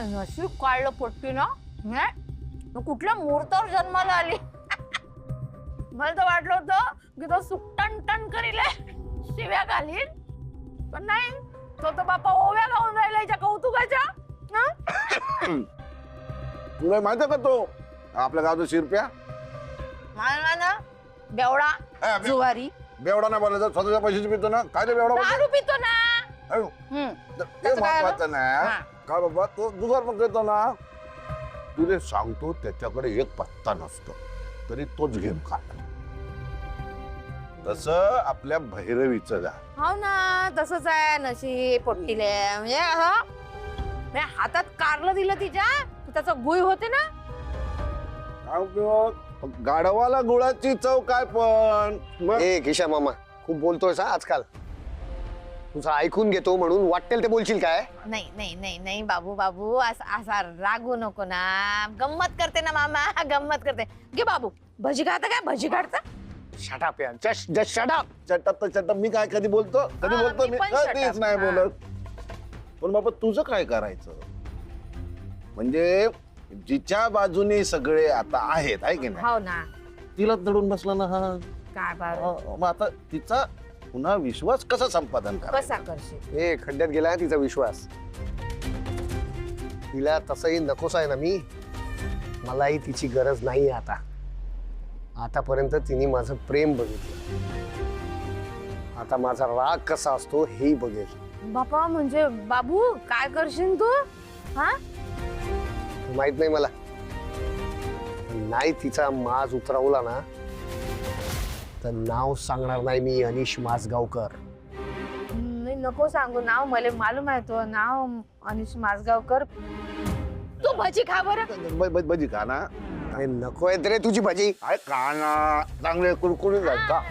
नशीब काढलं पोट्टी ना. कुठल्या मुहूर्तावर जन्माला आली. मला तर वाटलं होतं की तो सुट्टन टन करील, शिव्या घालील, पण नाही, तो तर बापा ओव्या गाऊन राहिला याच्या कौतुकाच्या. तुला माहिती का तो आपल्या गावचा शिरप्या? मला ना बेवडा जुवारी. बेवडा नाही बोलायचा, स्वतःच्या पैशाची पितो ना. काय रे बेवडा दारू पितो ना. ते महत्वाचं ना का बाबा, तो दुसरा पण करतो ना. तुला सांगतो त्याच्याकडे एक पत्ता नसतो तरी तोच गेम खात. तसं आपल्या भैरवीचं जा. हो ना, तसंच आहे नशीब पोट्टीले. म्हणजे हातात कारलं दिलं तिच्या, त्याचा गुय होते ना. गाढवाला गुळाची चव काय पण. ए किशा मामा, खूप बोलतोय सा आजकाल. तुझं ऐकून घेतो म्हणून वाटेल ते बोलशील काय? नाही नाही नाही नाही बाबू बाबू, असा रागू नको ना. गंमत करते ना मामा, गंमत करते. घे बाबू, भजी खाता काय? भजी काढता. शट अप यार, जस्ट शट अप. चटप मी काय कधी बोलतो? कधी बोलतो मी? कधीच नाही बोलत. पण बाबा तुझं काय करायचं? म्हणजे जिच्या बाजूने सगळे आता आहेत, आहे की नाही? हो ना. तिला दडून बसला ना हा. काय बाबा, मग आता तिचा पुन्हा विश्वास कसा संपादन कसा करायचा? करशील? ए खड्ड्यात गेलाय तिचा विश्वास. तिला तसंही नकोस आहे ना मी. मलाही तिची गरज नाही आता. आतापर्यंत तिने माझं प्रेम बघितलं, आता माझा राग कसा असतो हेही बघेल. बापा म्हणजे बाबू काय करशील तू? हा, माहित नाही मला. नाही तिचा माज उतरवला ना तर नाव सांगणार नाही मी अनिश माझगावकर. नाही नको सांगू नाव, मला मालूम आहे तो नाव अनिश माझगावकर. तू भजी खा बरं. भजी खा ना. अरे नको येत रे तुझी भाजी. काय खा ना, चांगले कुरकुरीत आहेत का?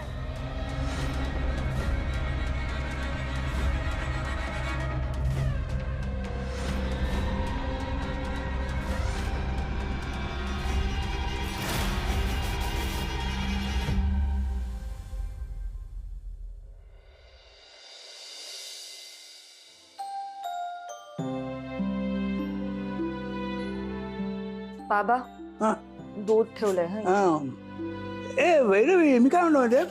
बाबा हा. दूध ठेवलंय. ए वैरवी, मी काय म्हणतो माहिती आहे,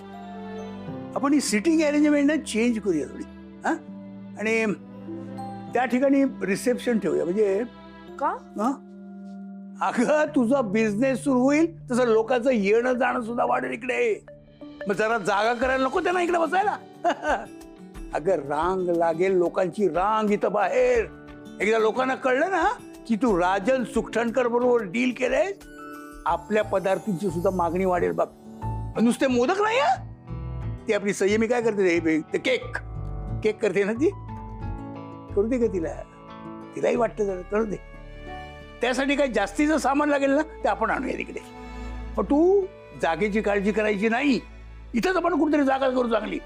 आपण ही सिटिंग अरेंजमेंट ना चेंज करूया थोडी. हा, आणि त्या ठिकाणी रिसेप्शन ठेवूया. म्हणजे का? हा, अगं तुझा बिझनेस सुरू होईल तसं लोकांचं येणं जाणं सुद्धा वाढेल इकडे. मग जरा जागा करायला नको त्यांना इकडे बसायला. अगं रांग लागेल, लोकांची रांग इथं बाहेर. एकदा लोकांना कळलं ना की तू राजन सुखटणकर बरोबर डील केलंय, आपल्या पदार्थांची सुद्धा मागणी वाढेल. बघ, नुसते मोदक नाही हा, ती आपली संयमी काय करते ते केक करते ना, ती करू दे का तिला. तिलाही वाटतं जरा करू दे. त्यासाठी काही जास्तीचं सामान लागेल ना ते आपण आणूया तिकडे. पण तू जागेची काळजी करायची नाही. इथंच आपण कुठेतरी जागा करू चांगली.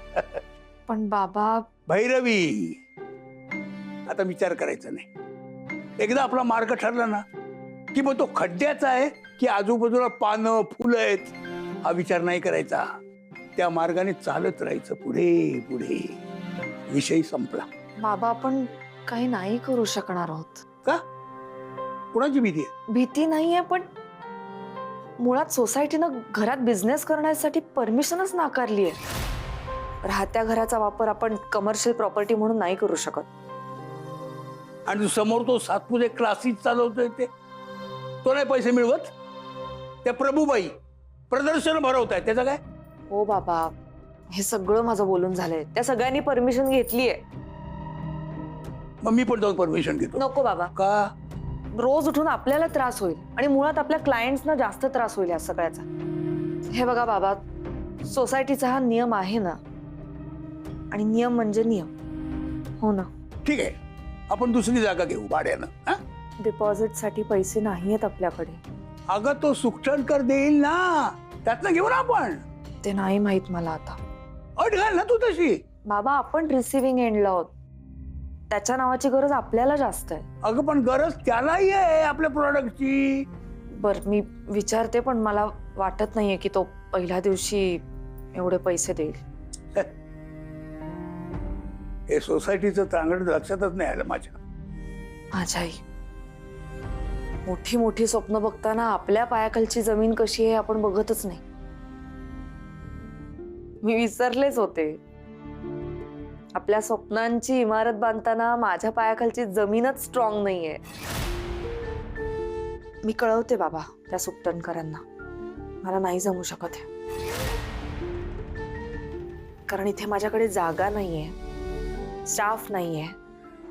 पण बाबा भैरवी, आता विचार करायचा नाही. एकदा आपला मार्ग ठरला ना की मग तो खड्ड्याचा आहे की आजूबाजूला पानं फुलं आहेत हा विचार नाही करायचा. त्या मार्गाने चालत राहायचं पुढे पुढे. विषय संपला. बाबा आपण काही नाही करू शकणार आहोत. का? कुणाची भीती आहे? भीती नाहीये, पण मुळात सोसायटीनं घरात बिझनेस करण्यासाठी परमिशनच नाकारली आहे. राहत्या घराचा वापर आपण कमर्शियल प्रॉपर्टी म्हणून नाही करू शकत. आणि तू समोर तो सातपुते क्लासेस चालवतोय तो नाही पैसे मिळवत. त्या प्रभूबाई प्रदर्शन भरवताय, त्याचं काय? हो बाबा, हे सगळं माझं बोलून झालंय. त्या सगळ्यांनी परमिशन घेतलीये. मग मी पण जाऊन परमिशन घेतो. नको बाबा, का? रोज उठून आपल्याला त्रास होईल आणि मुळात आपल्या क्लायंट्सना जास्त त्रास होईल या सगळ्याचा. हे बघा बाबा, सोसायटीचा हा नियम आहे ना, आणि नियम म्हणजे नियम. हो ना. ठीक आहे, आपण दुसरी जागा घेऊ भाड्यानं. डिपॉझिटसाठी पैसे नाहीयेत आपल्याकडे. अगं तो सुखटणकर देईल ना, त्यातनं घेऊ ना आपण. ते नाही माहित मला आता. अट घाल ना तू तशी. बाबा आपण रिसिव्हिंग एंडला आहोत, त्याच्या नावाची गरज आपल्याला जास्त आहे. अगं पण गरज त्यालाही आहे आपल्या प्रॉडक्टची. बर मी विचारते, पण मला वाटत नाहीये की तो पहिल्या दिवशी एवढे पैसे देईल. हे सोसायटीचं चांगलं लक्षातच नाही आलं माझ्या. माझ्याही. मोठी मोठी स्वप्न बघताना आपल्या पायाखालची जमीन कशी आहे आपण बघतच नाही. मी विसरलेच होते. आपल्या स्वप्नांची इमारत बांधताना माझ्या पायाखालची जमीनच स्ट्रॉंग नाहीये. मी कळवते बाबा त्या सुकटणकरांना, मला नाही जमू शकत आहे. कारण इथे माझ्याकडे जागा नाहीये, स्टाफ नाहीये,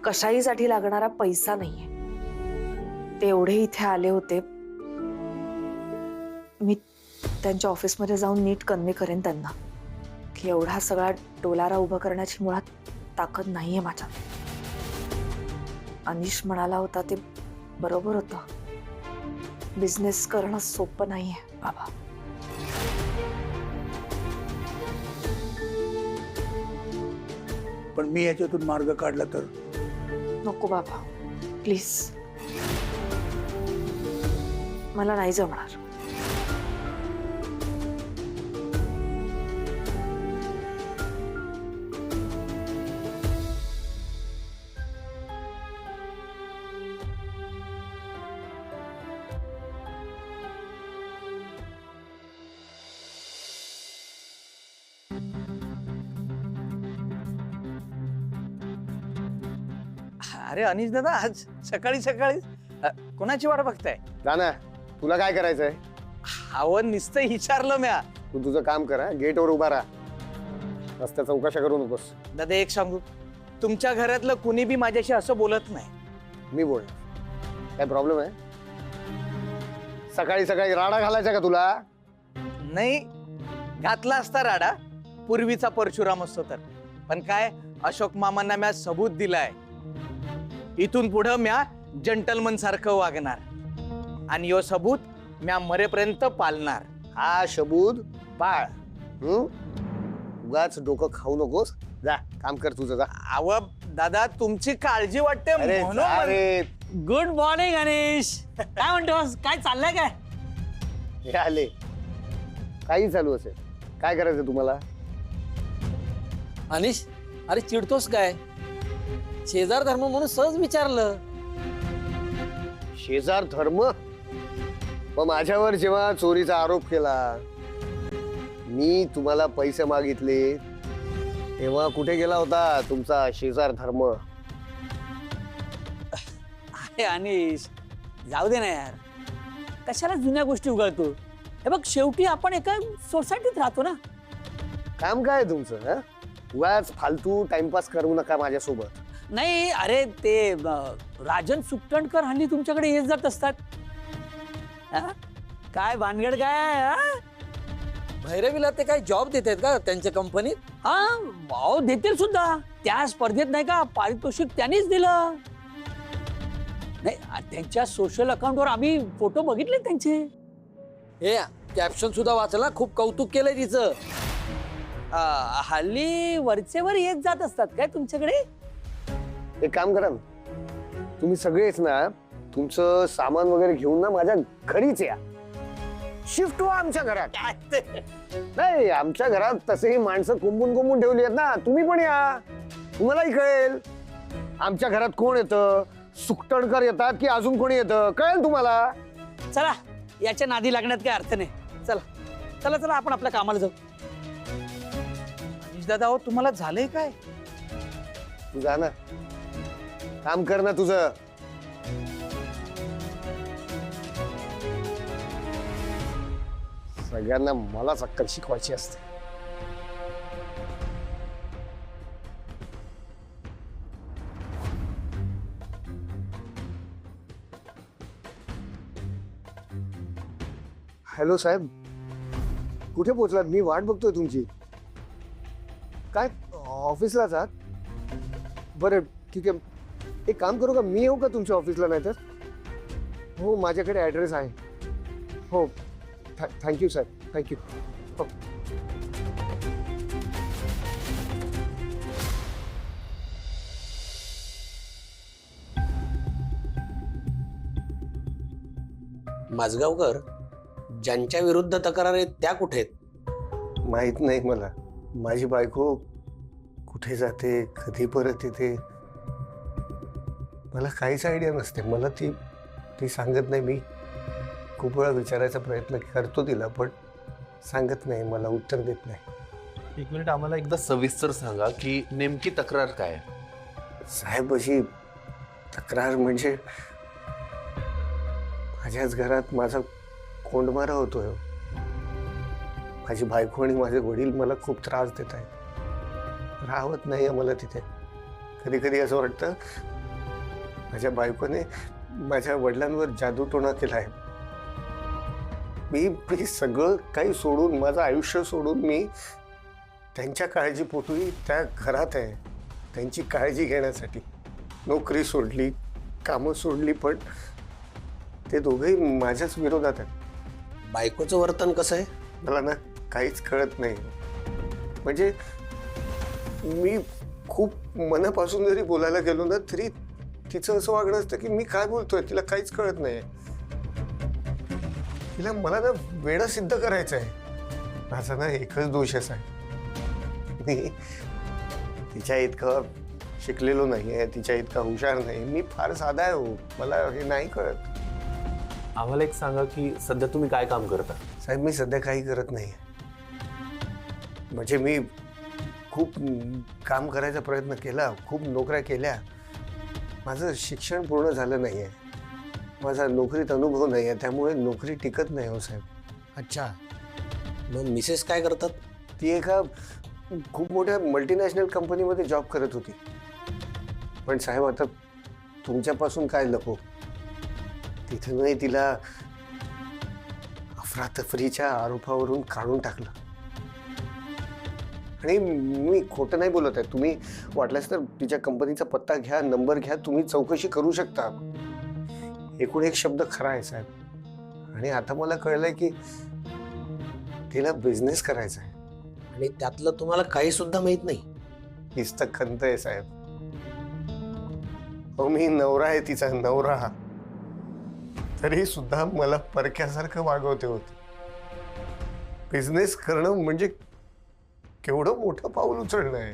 कशाहीसाठी लागणारा पैसा नाहीये. ते एवढे इथे आले होते, मी त्यांच्या ऑफिसमध्ये जाऊन नीट कन्वे करेन त्यांना की एवढा सगळा डोलारा उभा करण्याची मुळात ताकद नाहीये माझ्यात. अनिश म्हणाला होता ते बरोबर होतं. बिझनेस करणं सोपं नाहीये बाबा. पण मी याच्यातून मार्ग काढला तर? नको बाबा, प्लीज. मला नाही जमणार. अरे अनिश दादा, आज सकाळी सकाळी कोणाची वाट बघताय? राणा, तुला काय करायचंय? हवं नुसतं विचारलं म्या. तू तुझं काम कर, गेटवर उभा राहा, रस्त्या चौकशा करू नकोस. दादा एक सांगू, तुमच्या घरातलं कुणी बी माझ्याशी असं बोलत नाही. मी बोल, काय प्रॉब्लेम आहे? सकाळी सकाळी राडा घालायचा का तुला? नाही, घातला असता राडा, पूर्वीचा परशुराम असतो तर. पण काय, अशोक मामांना म्या सबूत दिलाय. इथून पुढं म्या जंटलमन सारखं वागणार आणि यो सबूत म्या मरेपर्यंत पालणार. हा सबूत पाळ. उगाच डोकं खाऊ नकोस. जा, काम कर तुझं, जा. अव दादा, तुमची काळजी वाटते अरे म्हणून जा रे. गुड मॉर्निंग अनिश. काय म्हणतोस, काय चाललंय काय? हे आले. काही चालू असेल. काय करायचं तुम्हाला? अनिश, अरे चिडतोस काय? शेजार धर्म म्हणून सहज विचारलं. शेजार धर्म? मग माझ्यावर जेव्हा चोरीचा आरोप केला, मी तुम्हाला पैसे मागितले, तेव्हा कुठे गेला होता तुमचा शेजार धर्म? अरे अनिश, जाऊ दे ना यार, कशाला जुन्या गोष्टी उघडतो? हे बघ, शेवटी आपण एका सोसायटीत राहतो ना. काम काय आहे तुमचं? हा, उगाच फालतू टाइमपास करू नका माझ्यासोबत. नाही, अरे ते राजन सुकटणकर हल्ली तुमच्याकडे येत जात असतात. हा? काय भानगड काय? हा? भैरवीला ते काय जॉब देतात का त्यांच्या कंपनीत? हा, भाव देतील सुद्धा. त्या स्पर्धेत नाही का पारितोषिक त्यांनीच दिलं. नाही, त्यांच्या सोशल अकाउंटवर आम्ही फोटो बघितले त्यांचे. हे कॅप्शन सुद्धा वाचला, खूप कौतुक केलंय तिचं. हल्ली वरचेवर येत जात असतात काय तुमच्याकडे? एक काम करा ना, तुम्ही सगळेच ना तुमचं सामान वगैरे घेऊन ना माझ्या घरीच या. शिफ्ट व्हा आमच्या घरात. नाही, आमच्या घरात तसेही माणसं कोंबून ठेवली आहेत ना. तुम्ही पण या, तुम्हालाही कळेल आमच्या घरात कोण येतं. सुकटणकर येतात की अजून कोणी येतं, कळेल तुम्हाला. चला, याच्या नादी लागण्यात काय अर्थ नाही. चला चला चला, आपण आपल्या कामाला जाऊ. अनिश दादा, हो तुम्हाला झालंय काय? तू जा ना, काम कर ना तुझं. सगळ्यांना मलाच अक्कल शिकवायची असते. हॅलो साहेब, कुठे पोहोचलात? मी वाट बघतोय तुमची. काय ऑफिसला जात? बरं ठीक आहे, एक काम करू का, मी येऊ का तुमच्या ऑफिसला? नाही तर हो, माझ्याकडे ॲड्रेस आहे. हो, थँक्यू साहेब, थँक्यू. हो. माझगावकर, ज्यांच्या विरुद्ध तक्रार आहेत त्या कुठे आहेत? माहित नाही मला. माझी बायको कुठे जाते, कधी परत येते, मला काहीच आयडिया नसते. मला ती ती सांगत नाही. मी खूप वेळा विचारायचा प्रयत्न करतो तिला, पण सांगत नाही, मला उत्तर देत नाही. एक मिनिट, आम्हाला एकदा सविस्तर सांगा की नेमकी तक्रार काय आहे? साहेब, अशी तक्रार म्हणजे माझ्याच घरात माझा कोंडमारा होतोय. माझी बायको आणि माझे वडील मला खूप त्रास देत आहेत. राहत नाही मला तिथे. कधी कधी असं वाटतं माझ्या बायकोने माझ्या वडिलांवर जादूटोणा केला आहे. मी सगळं काही सोडून, माझं आयुष्य सोडून मी त्यांच्या काळजीपोटी त्या घरात आहे, त्यांची काळजी घेण्यासाठी. नोकरी सोडली, कामं सोडली, पण ते दोघंही माझ्याच विरोधात आहेत. बायकोचं वर्तन कसं आहे? मला ना काहीच कळत नाही. म्हणजे मी खूप मनापासून जरी बोलायला गेलो ना, तरी तिचं असं वागणं असतं की मी काय बोलतोय तिला काहीच कळत नाही. तिला मला ना वेडा सिद्ध करायचं आहे. माझा ना एकच दोष असा आहे, मी तिच्या इतकं शिकलेलो नाही आहे, तिच्या इतका हुशार नाही. मी फार साधा आहे हो, मला हे नाही कळत. आम्हाला एक सांगा की सध्या तुम्ही काय काम करता? साहेब, मी सध्या काही करत नाही. म्हणजे मी खूप काम करायचा प्रयत्न केला, खूप नोकऱ्या केल्या. माझं शिक्षण पूर्ण झालं नाही आहे, माझा नोकरीत अनुभव नाही आहे, त्यामुळे नोकरी टिकत नाही हो साहेब. अच्छा, मग मिसेस काय करतात? ती एका खूप मोठ्या मल्टीनॅशनल कंपनीमध्ये जॉब करत होती. पण साहेब, आता तुमच्यापासून काय लपो, तिथं नाही तिला अफरातफरीच्या आरोपावरून काढून टाकलं. आणि मी खोटं नाही बोलत आहे. तुम्ही वाटल्यास तर तिच्या कंपनीचा पत्ता घ्या, नंबर घ्या, तुम्ही चौकशी करू शकता. एकूण एक शब्द खरा आहे साहेब. आणि आता मला कळलंय की तिला बिझनेस करायचा आहे. आणि त्यातलं तुम्हाला काही सुद्धा माहित नाही? हीच तर खंत आहे साहेब. हो, मी नवरा आहे तिचा, नवरा. तरी सुद्धा मला परक्यासारखं वागवते होते. बिझनेस करणं म्हणजे केवढं मोठं पाऊल उचलणं आहे,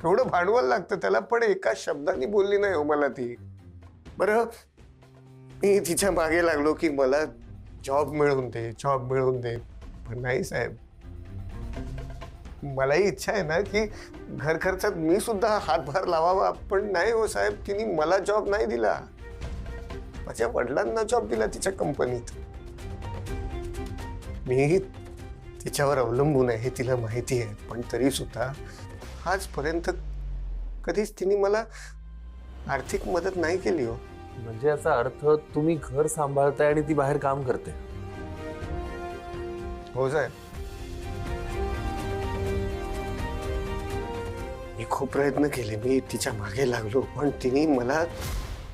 केवढं भांडवल लागतं त्याला. पण एका शब्दाने बोलली नाही हो मला ती. बरं, मी तिच्या मागे लागलो की मला जॉब मिळवून दे, जॉब मिळवून दे. पण नाही साहेब, मलाही इच्छा आहे ना की घर खर्चात मी सुद्धा हातभार लावावा. पण नाही हो साहेब, तिने मला जॉब नाही दिला, माझ्या वडिलांना जॉब दिला तिच्या कंपनीत. मी तिच्यावर अवलंबून आहे हे तिला माहिती आहे. पण तरी सुद्धा आजपर्यंत कधीच तिने मला आर्थिक मदत नाही केली हो. म्हणजे याचा अर्थ तुम्ही घर सांभाळताय आणि ती बाहेर काम करते? हो साहेब, मी खूप प्रयत्न केले, मी तिच्या मागे लागलो, पण तिने मला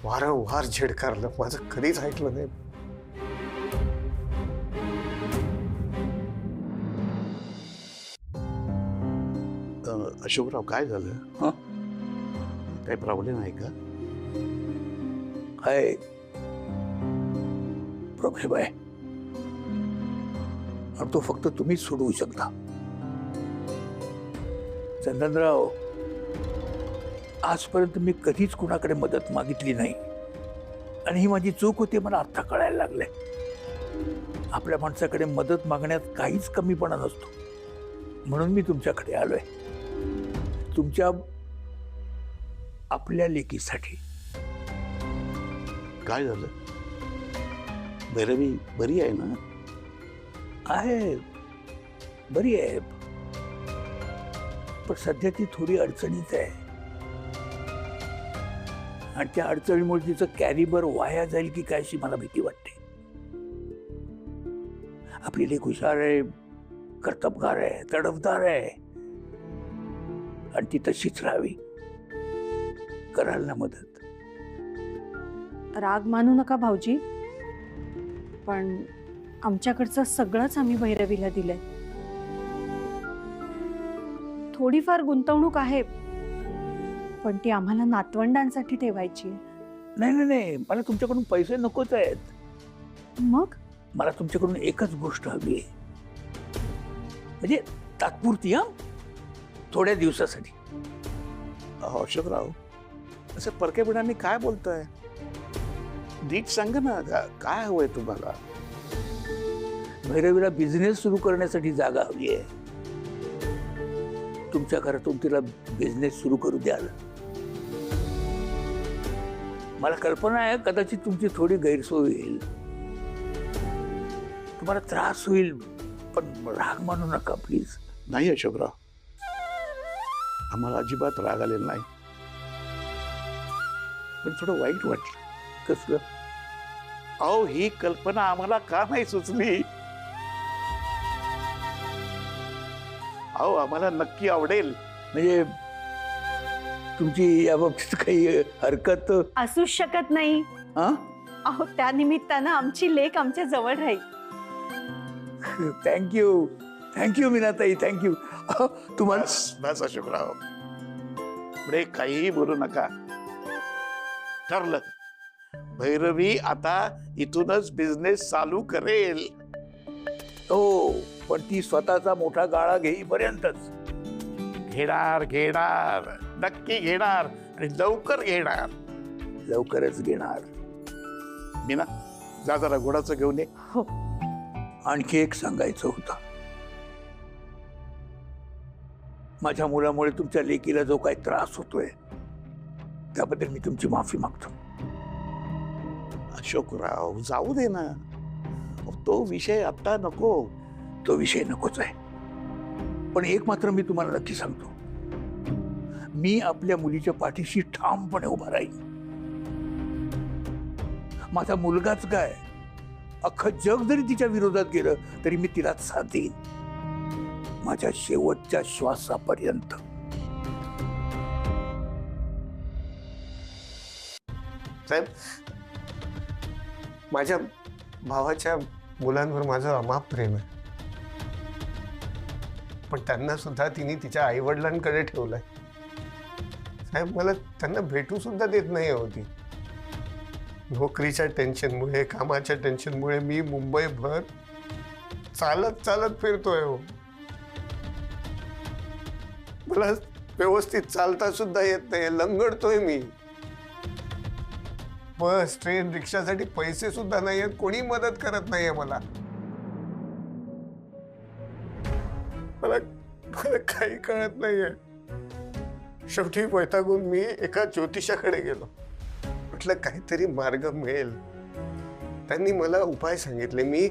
वारंवार झिडकारलं. माझं कधीच ऐकलं नाही. अशोकराव, काय झालं? काही प्रॉब्लेम आहे का? काय प्रॉब्लेम आहे? आणि तो फक्त तुम्हीच सोडवू शकता. चंदनराव, आजपर्यंत मी कधीच कुणाकडे मदत मागितली नाही आणि ही माझी चूक होती, मला आता कळायला लागलंय. आपल्या माणसाकडे मदत मागण्यात काहीच कमीपणा नसतो. म्हणून मी तुमच्याकडे आलोय, तुमच्या आपल्या लेकीसाठी. काय झालं? भैरवी बरी आहे ना? आहे, बरी आहे, पण सध्या ती थोडी अडचणीत आहे. आणि त्या अडचणीमुळे तिचं कॅरिबर वाया जाईल की काय अशी मला भीती वाटते. आपली लेक हुशार आहे, कर्तबगार आहे, तडफदार आहे, आणि ती तशीच राहावी. कराल ना मदत? राग मानू नका भाऊजी, पण आमच्याकडचं सगळंच आम्ही भैरवीला दिलंय. थोडीफार गुंतवणूक आहे, पण ती आम्हाला नातवंडांसाठी ठेवायची आहे. नाही नाही नाही, मला तुमच्याकडून पैसे नकोच आहेत. मग मला तुमच्याकडून एकच गोष्ट हवी आहे, म्हणजे तात्पुरती, थोड्या दिवसासाठी. अशोकराव, असं परक्या बिडांनी काय बोलताय? नीट सांगा ना, काय हवंय तुम्हाला? भैरवीला बिझनेस सुरू करण्यासाठी जागा हवी आहे. तुमच्या घरातून तिला बिझनेस सुरू करू द्याल. मला कल्पना आहे कदाचित तुमची थोडी गैरसोय होईल, तुम्हाला त्रास होईल, पण राग मानू नका प्लीज. नाही अशोकराव, आम्हाला अजिबात राग आलेला नाही, पण थोडं वाईट वाटलं. कसलं? अहो, ही कल्पना आम्हाला का नाही सुचली? अहो, आम्हाला नक्की आवडेल. म्हणजे तुमची या बाबतीत काही हरकत असूच शकत नाही. हा? अहो, त्या निमित्तानं आमची लेक आमच्या जवळ राहील. Thank you Meenatai, thank you. तुम्हाला बस अशोकराव, पुढे काहीही बोलू नका. ठरलं, भैरवी आता इथूनच बिझनेस चालू करेल. हो, पण ती स्वतःचा मोठा गाळा घेईपर्यंतच. घेणार घेणार, नक्की घेणार, आणि लवकर घेणार. लवकरच घेणार. मीना, जा जरा गुडाचं घेऊन ये. हो. आणखी एक सांगायचं होतं. माझ्या मुलामुळे तुमच्या लेकीला जो काही त्रास होतोय त्याबद्दल मी तुमची माफी मागतो. अशोकराव, जाऊ दे ना, तो विषय आता नको. तो विषय नकोच आहे, पण एक मात्र मी तुम्हाला नक्की सांगतो, मी आपल्या मुलीच्या पाठीशी ठामपणे उभा राहील. माझा मुलगाच काय, अख्खं जग जरी तिच्या विरोधात गेलं तरी मी तिलाच साथ देईन, माझ्या शेवटच्या श्वासापर्यंत. साहेब, माझ्या भावाच्या मुलांवर माझं अमाप प्रेम आहे, पण त्यांना सुद्धा तिने तिच्या आई वडिलांकडे ठेवलंय. साहेब, मला त्यांना भेटू सुद्धा देत नाही होती. नोकरीच्या टेन्शनमुळे, कामाच्या टेन्शनमुळे मी मुंबईभर चालत चालत फिरतोय हो. मला व्यवस्थित चालता सुद्धा येत नाही, लंगडतोय मी. बस, ट्रेन, रिक्षासाठी पैसे सुद्धा नाही आहेत, कोणी मदत करत नाहीये मला. मला काही कळत नाहीये. शेवटी वैतागून मी एका ज्योतिषाकडे गेलो. म्हटलं काहीतरी मार्ग मिळेल. त्यांनी मला उपाय सांगितले. मी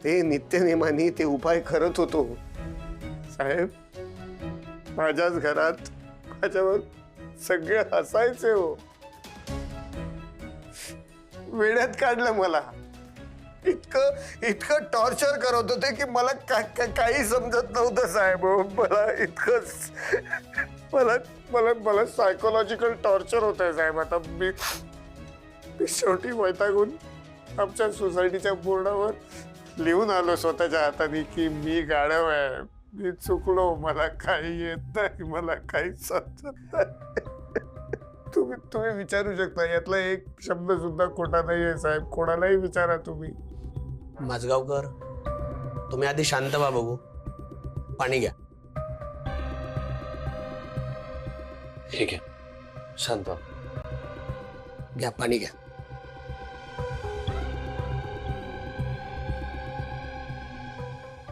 ते नित्यनेमाने ते उपाय करत होतो. साहेब, माझ्याच घरात माझ्यावर सगळे हसायचे हो. वेड्यात काढलं मला. इतकं टॉर्चर करत होते की मला काही समजत नव्हतं साहेब. मला सायकोलॉजिकल टॉर्चर होत आहे साहेब. आता मी शेवटी वैतागून आमच्या सोसायटीच्या बोर्डावर लिहून आलो स्वतःच्या हाताने की मी गाढव आहे, मी चुकलो, मला काही येत नाही, मला काही समजत नाही. तुम्ही विचारू शकता, यातला एक शब्द सुद्धा खोटा नाहीये साहेब. कोणालाही विचारा तुम्ही. माझगावकर, तुम्ही आधी शांत व्हा, बघू. पाणी घ्या. ठीक आहे, शांत व्हा. घ्या, पाणी घ्या.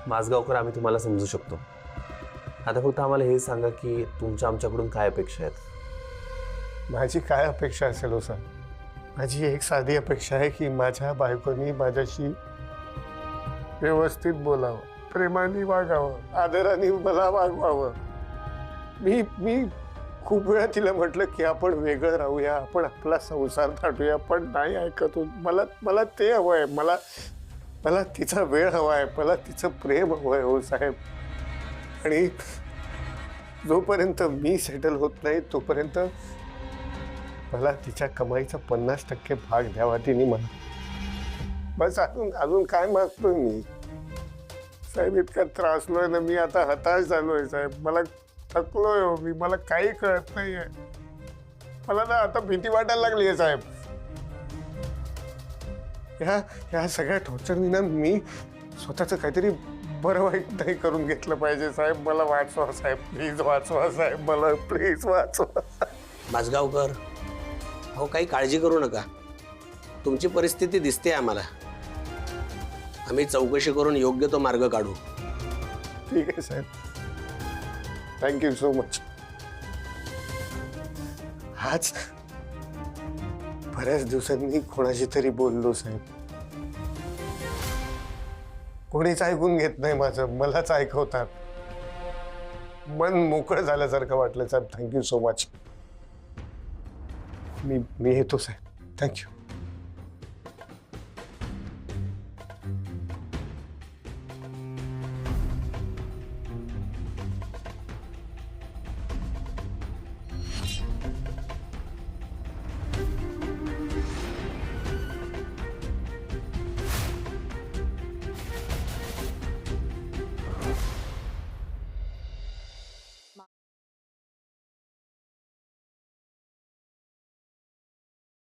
माझगावकर, आम्ही तुम्हाला समजू शकतो. आता फक्त आम्हाला हे सांगा की तुमच्या आमच्याकडून काय अपेक्षा आहेत. माझी काय अपेक्षा असेल हो सर? माझी एक साधी अपेक्षा आहे की माझ्या बायकोनी माझ्याशी व्यवस्थित बोलावं, प्रेमाने वागावं, आदराने मला वागवावं. मी खूप वेळा तिला म्हटलं की आपण वेगळं राहूया, आपण आपला संसार थाटूया, पण नाही ऐकत. मला ते हवं आहे. मला तिचा वेळ हवा आहे, मला तिचं प्रेम हवं आहे हो साहेब. आणि जोपर्यंत मी सेटल होत नाही तोपर्यंत मला तिच्या कमाईचा 50% भाग द्यावा तिने मला. बस, अजून काय मागतोय मी साहेब? इतका त्रासलोय ना मी, आता हताश झालोय साहेब. मला थकलोय हो मी. मला काही कळत नाहीये. मला ना आता भीती वाटायला लागली आहे साहेब. ह्या सगळ्या टॉर्चरनी ना मी स्वतःचं काहीतरी बरं वाईट नाही करून घेतलं पाहिजे साहेब. मला वाचवा साहेब, प्लीज वाचवा साहेब, मला प्लीज वाचवा. माझगावकर, अहो काही काळजी करू नका. तुमची परिस्थिती दिसते आम्हाला. आम्ही चौकशी करून योग्य तो मार्ग काढू. ठीक आहे साहेब, थँक्यू सो मच. आज बऱ्याच दिवसांनी कोणाशी तरी बोललो साहेब. कोणीच ऐकून घेत नाही माझं, मलाच ऐकवतात. मन मोकळं झाल्यासारखं वाटलं साहेब. Thank you so much. मी येतो साहेब. थँक्यू.